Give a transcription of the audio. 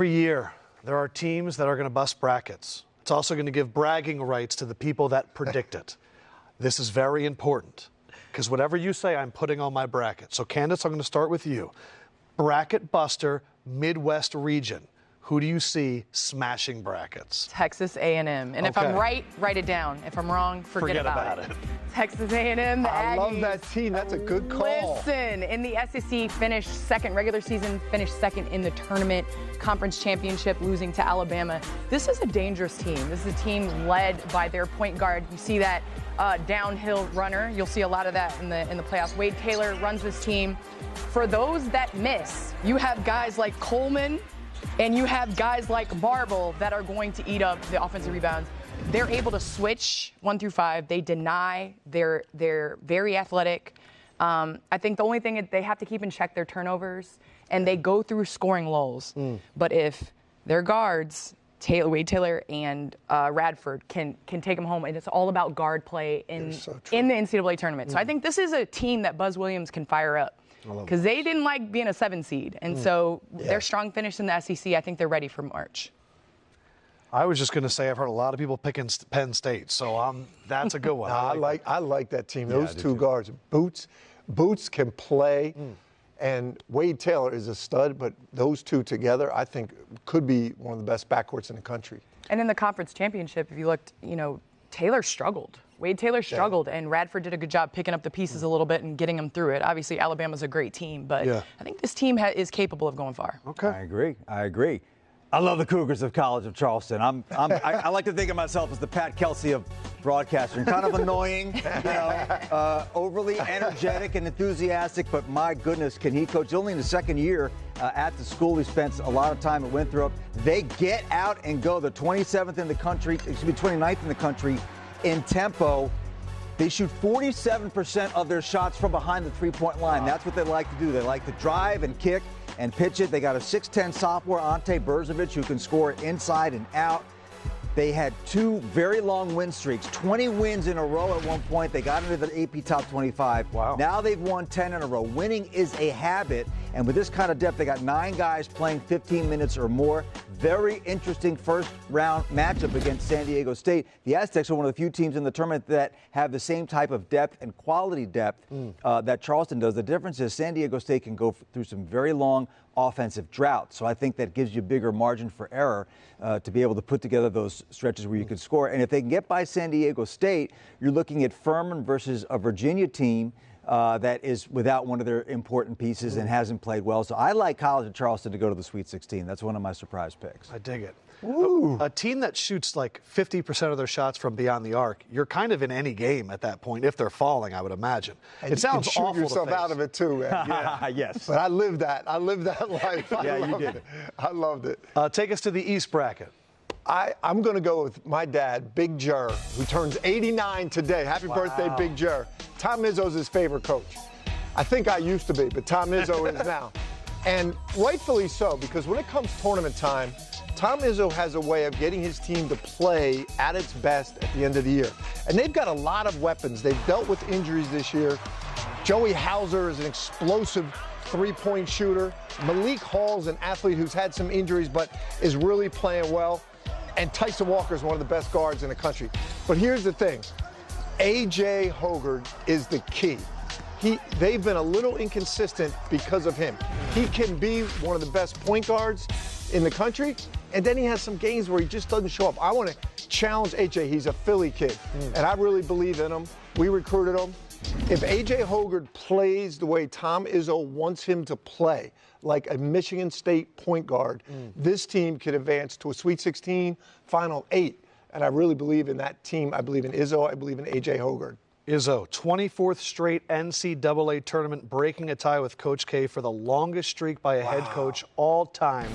Every year, there are teams that are going to bust brackets. It's also going to give bragging rights to the people that predict it. This is very important because whatever you say, I'm putting on my bracket. So, Candace, I'm going to start with you. Bracket buster, Midwest region. Who do you see smashing brackets? Texas A&M. And if I'm right, write it down. If I'm wrong, forget about it. Texas A&M, the Aggies. I love that team. That's a good call. Listen, in the SEC, finished second regular season, finished second in the tournament conference championship, losing to Alabama. This is a dangerous team. This is a team led by their point guard. You see that downhill runner. You'll see a lot of that in the playoffs. Wade Taylor runs this team. For those that miss, you have guys like Coleman, and you have guys like Marble that are going to eat up the offensive rebounds. They're able to switch 1 through 5. They deny. They're very athletic. I think the only thing they have to keep in check their turnovers, and they go through scoring lulls. But if their guards, Wade Taylor and Radford, can take them home, and it's all about guard play in the NCAA tournament. So I think this is a team that Buzz Williams can fire up. Because they didn't like being a 7 seed. And so their strong finish in the SEC, I think they're ready for March. I was just going to say I've heard a lot of people picking Penn State, so that's a good one. I like that team. Those two guards, Boots can play, and Wade Taylor is a stud, but those two together, I think, could be one of the best backcourts in the country. And in the conference championship, if you looked, Taylor struggled. Wade Taylor struggled, and Radford did a good job picking up the pieces a little bit and getting them through it. Obviously, Alabama's a great team, but I think this team is capable of going far. Okay. I agree. I love the Cougars of College of Charleston. I like to think of myself as the Pat Kelsey of broadcasting. Kind of annoying, overly energetic and enthusiastic, but my goodness, can he coach? Only in his second year at the school. He spent a lot of time at Winthrop. They get out and go. They're 27th in the country, 29th in the country in tempo. They shoot 47% of their shots from behind the three-point line. That's what they like to do. They like to drive and kick and pitch it. They got a 6'10 sophomore, Ante Berzovic, who can score inside and out. They had 2 very long win streaks, 20 wins in a row at one point. They got into the AP Top 25. Wow. Now they've won 10 in a row. Winning is a habit, and with this kind of depth, they got 9 guys playing 15 minutes or more. Very interesting first-round matchup against San Diego State. The Aztecs are one of the few teams in the tournament that have the same type of depth and quality depth that Charleston does. The difference is San Diego State can go through some very long offensive droughts. So I think that gives you a bigger margin for error to be able to put together those stretches where you can score. And if they can get by San Diego State, you're looking at Furman versus a Virginia team that is without one of their important pieces and hasn't played well. So I like College of Charleston to go to the Sweet 16. That's one of my surprise picks. I dig it. A team that shoots like 50% of their shots from beyond the arc, you're kind of in any game at that point if they're falling, I would imagine. And it sounds awful. You can shoot yourself out of it too, man. Yes. But I lived that. I lived that life. You did. I loved it. Take us to the East bracket. I'm going to go with my dad, Big Jer, who turns 89 today. Happy birthday, Big Jer. Tom Izzo's his favorite coach. I think I used to be, but Tom Izzo is now. And rightfully so, because when it comes tournament time, Tom Izzo has a way of getting his team to play at its best at the end of the year. And they've got a lot of weapons. They've dealt with injuries this year. Joey Hauser is an explosive three-point shooter. Malik Hall's an athlete who's had some injuries but is really playing well. And Tyson Walker is one of the best guards in the country. But here's the thing. A.J. Hoggard is the key. They've been a little inconsistent because of him. He can be one of the best point guards in the country, and then he has some games where he just doesn't show up. I want to challenge A.J. He's a Philly kid, and I really believe in him. We recruited him. If A.J. Hoggard plays the way Tom Izzo wants him to play, like a Michigan State point guard, this team could advance to a Sweet 16, Final 8. And I really believe in that team. I believe in Izzo. I believe in A.J. Hoggard. Izzo, 24th straight NCAA tournament, breaking a tie with Coach K for the longest streak by a head coach all time.